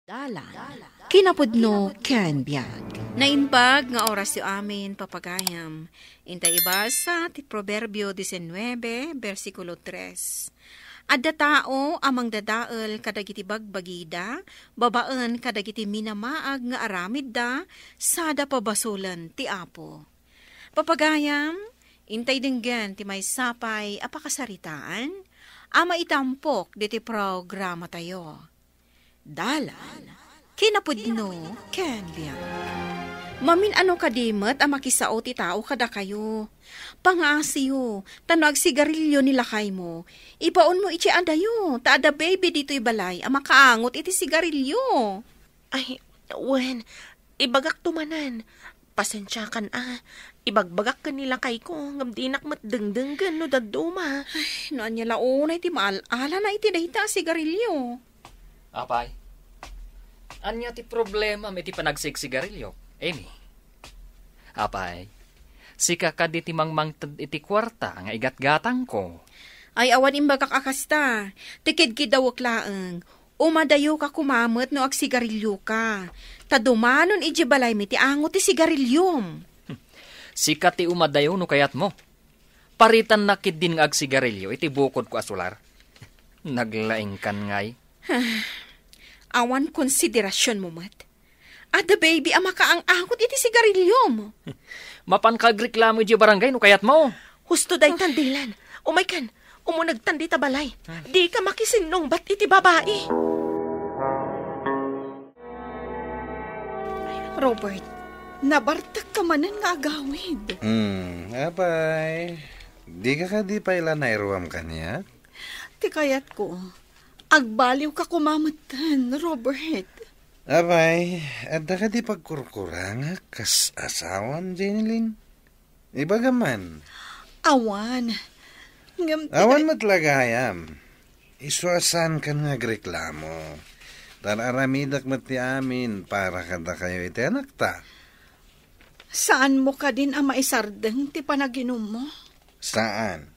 Dalan, kinapudno ken biyag. Nainbag nga oras yu amin papagayam. Intay iba sa ti Proverbio 19, versikulo 3. Adda tao amang dadael kadagiti bagbagida, babaan kadagiti minamaag nga aramid da, sada pabasulan ti Apo. Papagayam, intay dinggan ti may sapay apakasaritaan, ama itampok diti programa tayo. Dalan, kinapudno, ken biyag. Mamin ano kadimet ang makisao ti tao kada kayo. Pangasiyo, tanag sigarilyo nila kay mo. Ibaon mo iti adayo, taada baby dito'y balay, ang makaangot iti sigarilyo. Ay, wen, ibagak tumanan. Pasensya kan ibagbagak ka nila kay ko, ngam dinak matdengdenggan no daduma. Ay, noan niya launay ti maalala na iti dayta sigarilyo. Apay, anya ti problema may ti panagsigsigarilyo, Amy? Apay, sika ka di ti mangmangtad iti kwarta nga igatgatang ko. Ay awan imbagak akasta, tikid dawak laeng, umadayo ka kumamot no agsigarilyo ka. Tadumanon iji balay mi ti angot ti sigarilyom. Sika ti umadayo no kayat mo. Paritan nakid din nga agsigarilyo iti bukod ko asular. Naglaing kan ngay. Awan konsiderasyon mo, mat. Ada baby, ama ka ang angot iti sigarilyom. Mapan kagreklamo iti barangay no kayat mo. Husto day tandilan. Umay kan, umunag tandi tabalay. Di ka makisinong bat iti babae. Robert, nabartak ka manan nga agawid. Apay, di ka di pa ilan nairuam kanya? Ti kayat ko, agbaliw ka kumamatan, Robert. Apay, adda ka di pagkurkuranga kas asawan, Jenilyn? Ibagaman. Awan. Awan matlagayam. Isuasan ka nga reklamo. Tararamidak mati amin para kada kayo iti anak ta. Saan mo ka din ang maisardeng ti panaginom mo? Saan?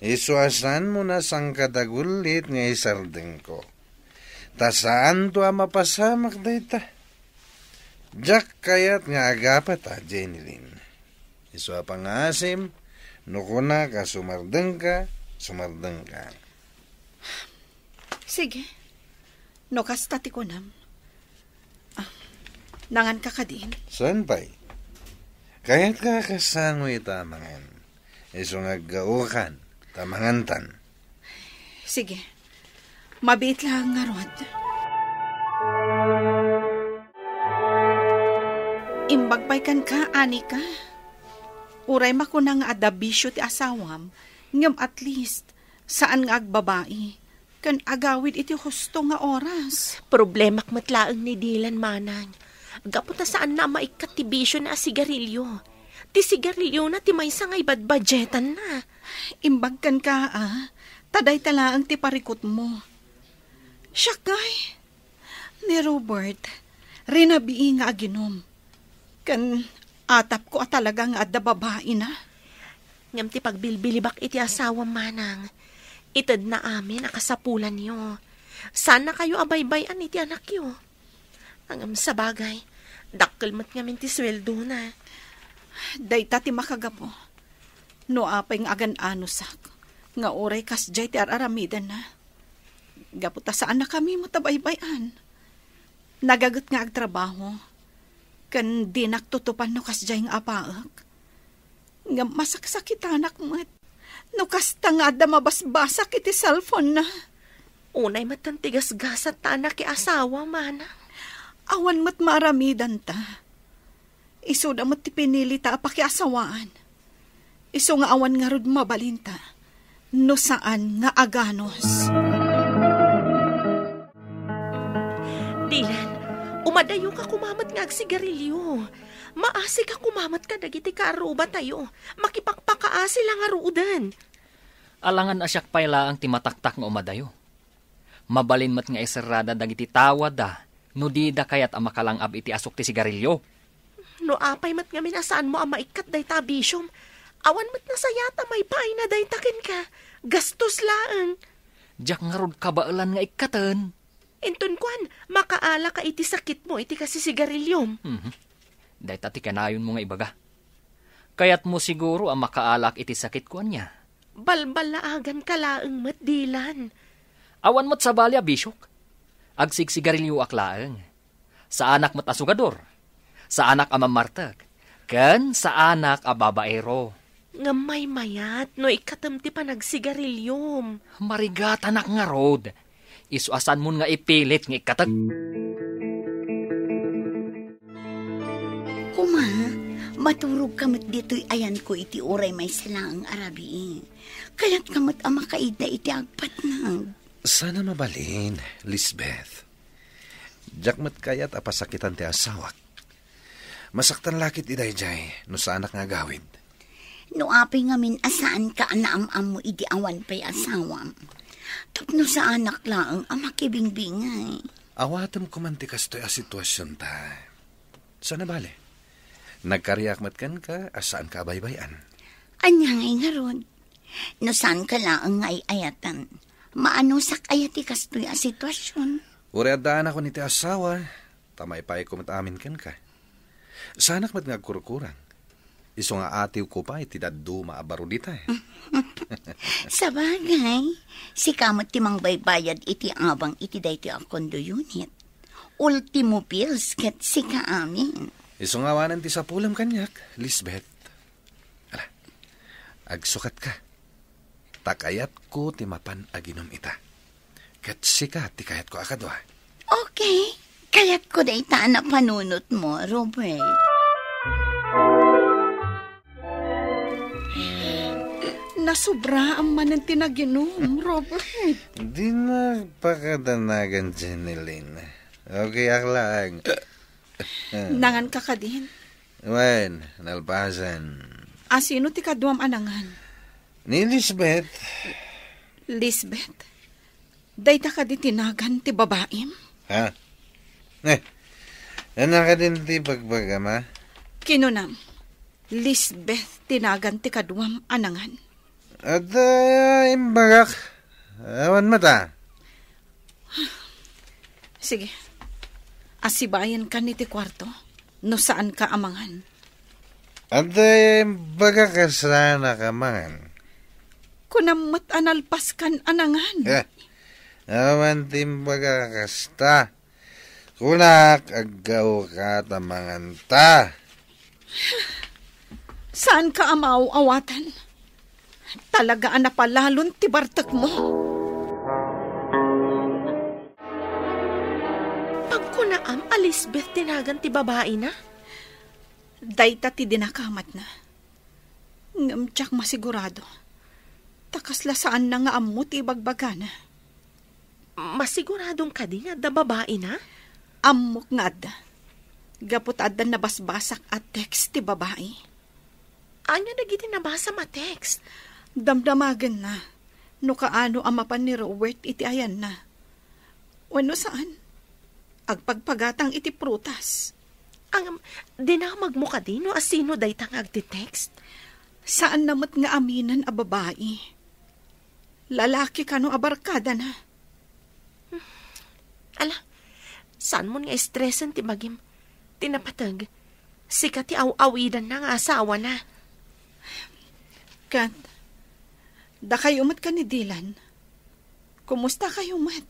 Isuasan mo na sang kadagulit nga isardeng ko. Ta saan to ang mapasamak dayta? Jack kayat nga agapat Jenilyn. Isua pangasim, nukuna ka sumardeng ka. Sige. No kasta ti kunam. Nangan ka din. Saan pa'y? Kaya't ka kasango itamangan. Iso nga gaukan, tamangantan. Sige. Mabit lang nga rod. Imbagpay ka, ani ka. Uray makuna nga adabisyo ti asawam, ngam at least, saan nga agbabae, kan agawid iti husto nga oras. Problemak matlaang ni Dylan manang. Gaputa saan na maikat ti bisyo na sigarilyo. Ti sigarilyo na ti maysa nga ibadbadjetan na. Imbagkan ka taday talaang ti parikot mo. Syakay, ni Robert, rinabii nga aginom. Kan atap ko talaga nga adda babae na. Ngam ti pagbilbilibak iti asawa manang. Itad na amin akasapulan niyo. Sana kayo abaybayan iti anak yo. Ang sa bagay, dakkel mat ngamin ti sweldo na. Dayta ti makagapo. No apay nga agan anusak. Nga oray kasjay ti araramidan na. Gaputa saan na kami matabaybayan. Nagagot nga agtrabaho. Kan di naktutupan no kasjay nga apaak. Nga masaksakit anak mat. No kasta nga da mabasbasak iti cellphone na. Unay matantigas-gasat ta anak ki asawa mana. Awan mat maramidan ta. Iso da mat ti pinili ta apakiasawaan. Iso nga awan nga rod mabalinta. No saan nga aganos. Dylan, umadayo ka kumamat nga agsigarilyo. Maasi ka kumamat ka dagiti kaaruba tayo. Makipakpakaasi lang aruudan. Alangan asyak payla ang timataktak nga umadayo. Mabalin mat nga isarada dagiti tawad da, no di da kayat ang makalangab iti asok ti sigarilyo. No apay mat nga minasaan mo ang maikat day tabisyom. Awan mat na sayata may pay na day takin ka. Gastos laang. Diyak nga rod kabaalan nga ikatan. Inton kwan, makaala ka iti sakit mo, iti kasi sigarilyom. Dahil tati kanayon mo nga ibaga. Kaya't mo siguro ang makaalak iti sakit ko niya. Balbalaagan ka laeng matdilan. Awan mo't sa balya, bisyok. Agsigsigarilyo aklaeng. Sa anak mo't asugador. Sa anak amamartag. Ken sa anak ababaero. Nga may mayat, no ikatamti pa nagsigarilyom. Marigat anak nga rod. Isuasan mo nga ipilit nga ikatag. Kuma, maturog kamot dito'y ayan ko iti uray may salang arabi. Kaya't kamot ang makaid na iti agpat na. Sana mabalin, Lisbeth. Jakmat kaya't apasakitan ti asawak. Masaktan lakit iday jay, no sa anak nga gawid. No api nga min asaan ka anaam-am mo iti awan pa'y asawam. Tapno sa anak lang ang makibingbingay. Awatam ko man ti kastoy a sitwasyon ta. Sana bale? Nagkariakmat kan ka, asaan ka baybayan? Anya ngay nga rod. No saan ka lang nga ayatan. Maano sak ayati kastoy a sitwasyon. Ureadaan ako ni ti asawa. Tamay pa'y kumatamin kan ka. Sanak mat nga kurkurang. Iso nga atiw ko pa iti daddo maabaro dita. Sa bagay, si kamot timang baybayad iti abang iti dayti ang condo unit. Ultimo bills ket si kaamin. Iso nga wanan ti sapulam kanyak, Lisbeth. Ala, agsukat ka. Takayat ko ti mapan aginom ita. Ket sika ti kayat ko akadwa. Okay, kayat ko da ita na panunot mo, Robert. Nasubra ang manan tinaginom, Robert. Di na pakadanagan, Jeneline. Okay, aklaan. Nangan ka ka din. Wen, nalpasan. Asino ti kaduam anangan? Ni Lisbeth. Lisbeth? Dayta ka di tinagan ti babaim? Ha? Anak ka din ti bagbagama? Kinunam, Lisbeth tinagan ti kaduam anangan. At imbagak. Awan mata. Sige. Asibayan ka ni ti kwarto. No saan ka amangan? At imbagak ka sana kamangan. Kunamot analpas kan anangan. Awan timbaga kasta. Kunak agaw ka tamangan ta. Saan ka amaw awatan? Talaga napalalon ti bartak mo. Pagkunaam, Lisbeth tinagan ti babae na? Dayta ti dinakamat na. Ngamtsak masigurado. Takasla saan na nga ammo ti bagbagana. Masiguradong ka di nga da babae na? Ammok nga adda. Gapot adda nabasbasak at text ti babae. Anya nagiti nabasa ma-text? Damdamagan na. No kaano ang mapan ni Robert iti ayan na. Wano saan? Agpagpagatang iti prutas. Ang dinamag mo ka din no asino daytang agti-text? Saan namat nga aminan a babae? Lalaki ka no abarkada na. Ala, saan mo nga estresan ti bagim? Tinapatag. Sika ti aw-awidan na nga asawa na. Kat, da kayo mat ka ni Dylan. Kumusta kayo mat?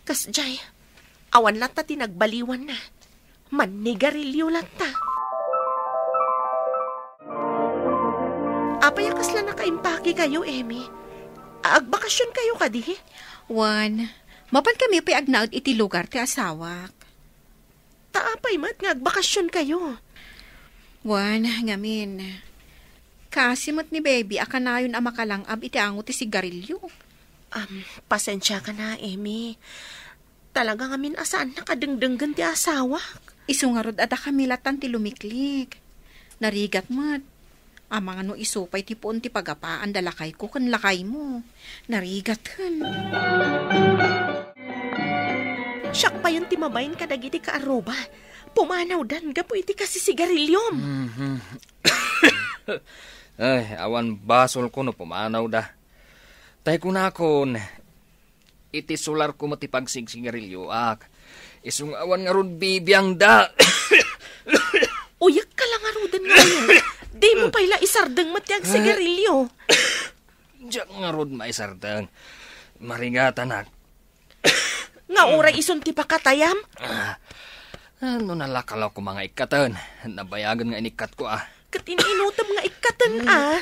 Kasjay, awan lata tinagbaliwan na. Manigarilyo lata. Apay kasla nakaimpaki kayo, Emmy. Agbakasyon kayo kadi? Juan, mapan kami pa'y agnaod iti lugar ti asawak. Taapay mat nga agbakasyon kayo. Juan, ngamin. Kasi mat ni baby, akanayon ang makalangab iti ango ti sigarilyo. Pasensya ka na, Emmy. Talaga ngamin asaan nakadengdenggan ti asawak. Isungarod at akamilatan ti lumiklik. Narigat mat. Amang ano isupay ti puon ti pagapaan dalakay ko kan lakay mo. Narigat kan. Siyak pa yun timabayin ka dagiti ka aroba. Pumanaw dan gapo iti kasi sigarilyom. Ay, awan basol ko no pumanaw da. Tay ko na kon. iti sular ko matipagsigsigarilyo ak. Isungawan nga ron bibiyang da. Uyak ka lang arudan ngayon. Di mo pala isardang matiag sigarilyo. Diyak nga ron maisardang. Marigatan ak. Nga oray isunti pa katayam? Ano nalakalaw ko mga ikatan. Nabayagan nga inikat ko ah. Katininutam nga ikatan ah.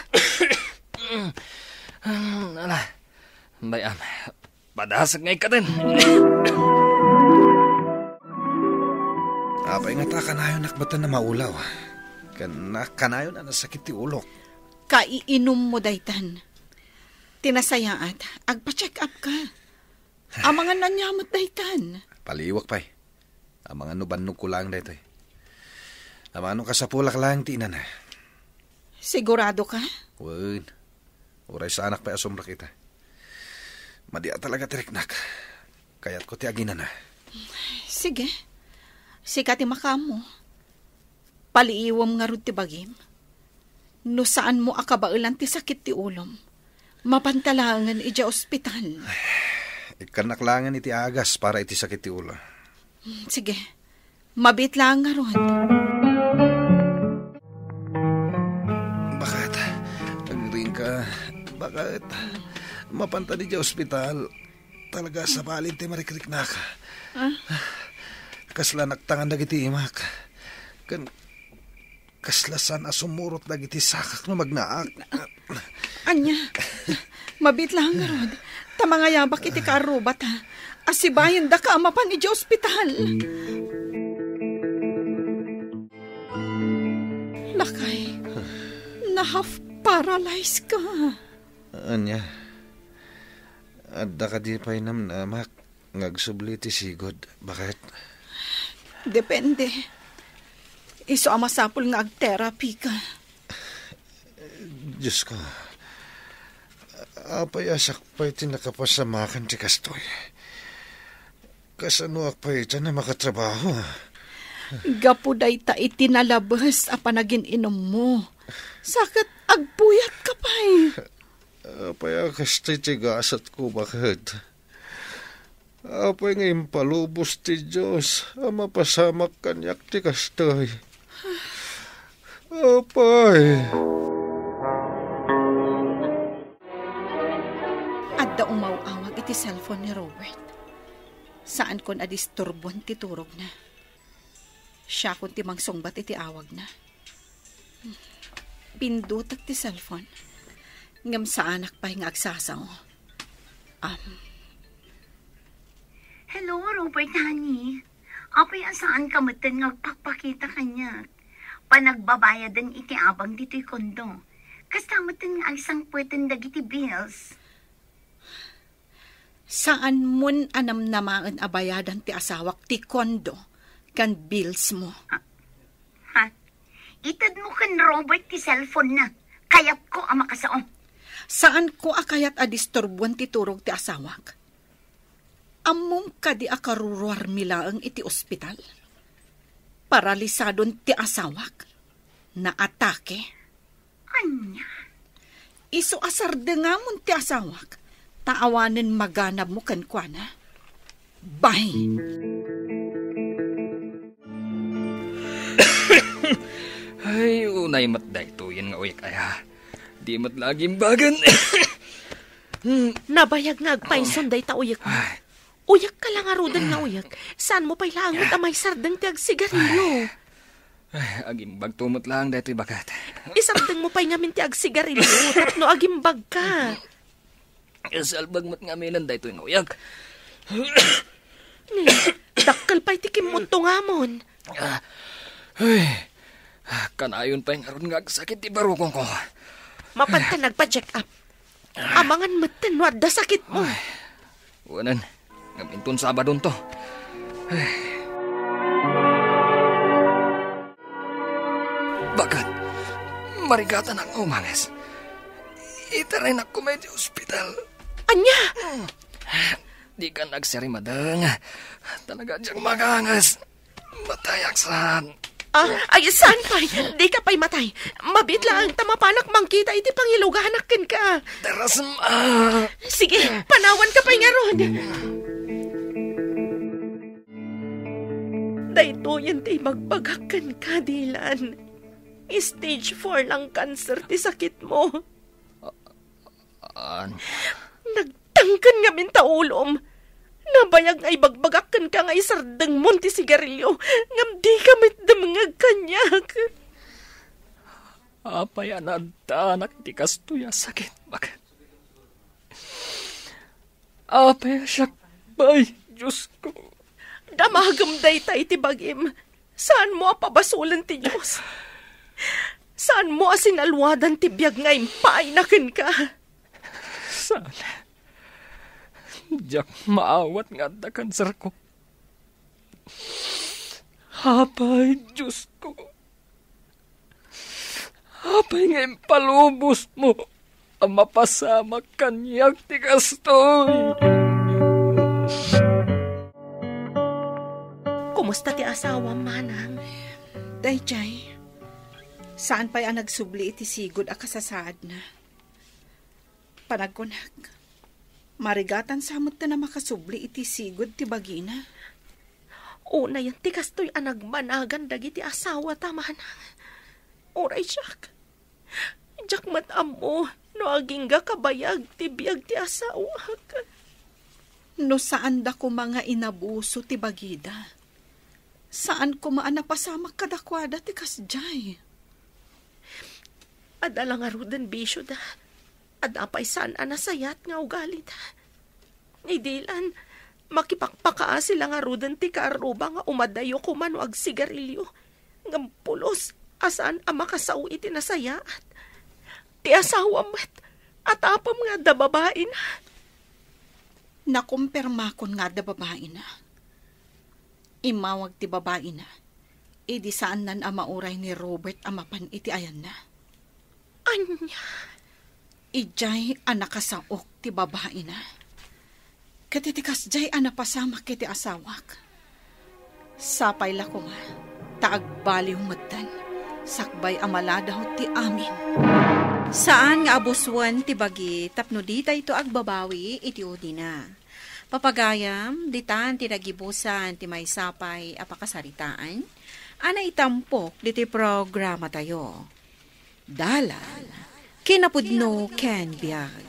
Ala, bayam. Padasag nga ikatan. Apay nga ta kanayon nakbatan na maulaw. Kanayon na nasakit ti ulok. Kaiinom mo daytan. Tinasayaat, agpa-check up ka. Amangan na nyamot daytan. Paliwak pa'y. Amang ano bannog ko lang daytoy. Amang ano kasapulak lang tiinan na. Sigurado ka? Wen. Uray sa anak pa'y asumrak kita. Madia talaga tiriknak. Kaya't ko ti aginan na. Sige. Sikati makamo. Paliiwam nga ron ti bagim. No saan mo akabailan ti sakit ti ulom. Mapantalangan ija ospital. Ikanaklangan iti agas para iti sakit ti ulo. Sige. Mabit lang nga ron. Bakit? Nagring ka. Bakit? Mapanta di dya ospital. Talaga sa palin ti marikriknak. Kasla naktangan dagiti imak. Kaslasan asumurot dagiti sakak no magnaak. Anya, mabit lang nga ron. Tamangayabak iti karubat ha. Asibayan da ka amapan iti ospital. Lakay, na-half paralyzed ka. Anya, adda ka di pa inamnamak. Ngagsubli ti sigod. Bakit? Depende. Iso amasapol nga ag-therapy ka. Diyos ko. Apay asak pa'y tinakapasamakan ti kastoy. Kasano akpay ita na makatrabaho. Gapuday ta itinalabas a panagin inom mo. Sakit agpuyat ka pa'y. Apay akas ti tigasat ko bakit. Apay nga impalubos ti Diyos. Mapasamak kanyak ti kastoy. Apay. Adda umawawag iti cellphone ni Robert. Saan kon adisturbon ti turog na. Siya kon ti mangsungbat iti awag na. Pindutak ti cellphone. Ngam sa anak pa nga agsasaw. Hello, Robert, honey. Apay asaan ka matan ngagpakpakita kanya. Panagbabayadan iti abang dito'y kondo. Kastamatan nga isang puwetan dagiti bills. Saan mun anam namaan abayadan ti asawak ti kondo kan bills mo? Ha? Itad mo kan Robert ti cellphone na. Kayap ko ang makasao. Saan ko akayat adisturbuan ti turog ti asawak? Amom ka di akaruruar milaang iti ospital? Paralisadon ti asawak? Na atake? Anya? Iso asar dengamon ti asawak? Taawanin maganab mo kankwana? Bye! Ay, unay matday to yan nga uyak aya. Di mat laging bagan. Nabayag nga agpaisun day ta uyak mo. Uyak ka lang arudan nga uyak. Saan mo pa'y langot amay sardang ti agsigarilyo? Ay, agimbag tumot lang dito bakat. Isardang mo pa'y ngamin ti agsigarilyo. Tapno agimbag ka. Salbag mat nga milan dito yung uyak. Dakkal pa'y tikim mo to nga mon. Ay, kanayon pa yung aron nga sakit ti barukong ko. Mapanta nagpa-check up. Amangan matan wadda sakit mo. Wanan, ngaminton Sabadon to. Bakat, marigatan ang umangas. Itaray na ko medyo ospital. Anya? Di ka nagsari madang. Talaga diyang magangas. Matayak saan. Ay, saan pa'y? Di ka pa'y matay. Mabit lang, tamapanak mangkita iti pangiluganakin ka. Daras, Sige, panawan ka pa'y nga ron. Dahito yan ti magbagakan ka, Dylan. Stage 4 lang cancer ti sakit mo. Nagtangkan nga min taulom. Nabayag ay bagbagakan ka nga isardeng mo ti sigarilyo. Ngam di ka mitdamangag kanyak. Apay anak iti kastuya sakit bakit? Apay sakbay, Diyos ko. Damagam daytay ti bagim. Saan mo apabasulan ti Diyos? Saan mo asinalwadan ti biyag nga impainakin ka? Sana. Diyak maawat nga da kanser ko. Apay, Diyos ko. Apay nga impalubos mo. Ang mapasama kanyak ti kastoy. Kumusta ti asawa, manang? Dayjay, saan pa'y ang nagsubli iti sigod a kasasaad na? Panagkunak, marigatan samot na makasubli iti sigod ti bagina. Una yan, ti kastoy anagmanagan dagiti asawa ta, manang. Oray, Jack. Jack matam mo, no aging ga kabayag ti biyag ti asawa. No saan da ko mga inabuso ti bagida? Saan ko maanapasamak kadakwada ti kasjay? Adala nga rudan bisyo da. Adapay saan anasayat nga ugali da. Ni Dylan, makipakpaka sila nga rudan ti karuba nga umadayo kumano ag sigarilyo. Ngam pulos, asaan ang makasaw iti nasayaat. Ti asawa mat, at apam nga da babae na. Nakumpirma kon nga da babae na. Imawag ti babae na. Idi saan nan amauray ni Robert amapan iti ayan na. Anya? Ijay anakasaok ti babae na. Katitikas jay anapasamak kiti asawak. Sapay la ko nga, taagbaliw magdan, sakbay amaladaw ti amin. Saan nga abuswan ti bagi tapno dita ito agbabawi iti udina. Papagayam, ditan ti nagibusan ti may sapay apakasaritaan, ana itampok diti programa tayo. Dalan, kinapudno ken biag.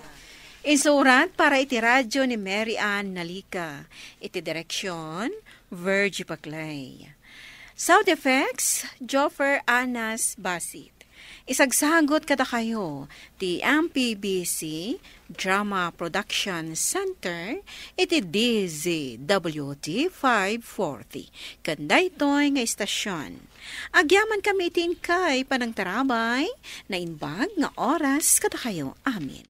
Insurat para iti radyo ni Mary Ann Nalika, iti direksyon, Virgie Paclay. Sound effects, Joffer Anas Basit. Isagsagot kada kayo, ti MPBC Drama Production Center, iti DZWT 540. Kanda ito'y nga istasyon. Agyaman kami itin kay panang tarabay, na inbag nga oras kada kayo amin.